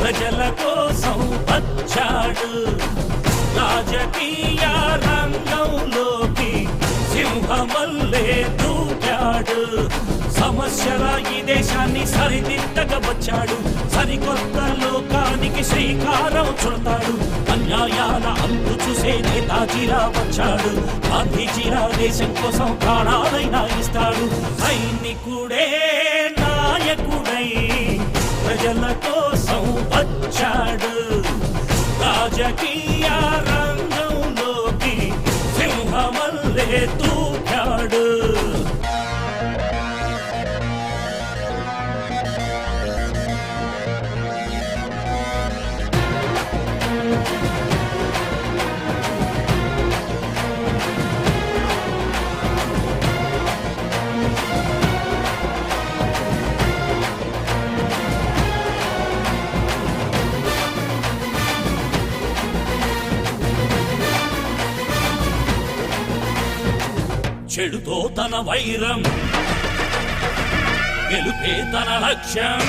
ప్రజల కోసం వచ్చాడు. రాజకీయ రంగంలోకి సింహమల్లే దూకాడు. సమస్యల ఈ దేశాన్ని సరిదిద్దగా వచ్చాడు. సరికొత్త లోకానికి శ్రీకారం చుడతాడు. అన్యాయాల అంతు చూసే నేతాజీలా వచ్చాడు. గాంధీజీలా దేశం కోసం ప్రాణాలైనా ఇస్తాడు. సైనికుడే నాయకుడై ప్రజల కోసం వచ్చాడు. రాజకీయ రంగంలోకి సింహమల్లే దూకాడు. చెడుతో తన వైరం, గెలుపే తన లక్ష్యం.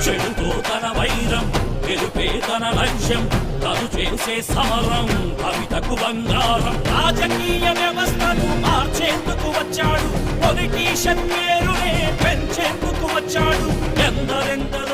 చెడుతో తన వైరం, గెలుపే తన లక్ష్యం. తను చేసే సమరం కవితకు బంగారం. రాజకీయ వ్యవస్థను మార్చేందుకు వచ్చాడు. పొలిటీషియన్ పేరునే పెంచేందుకు వచ్చాడు. ఎందరెందరో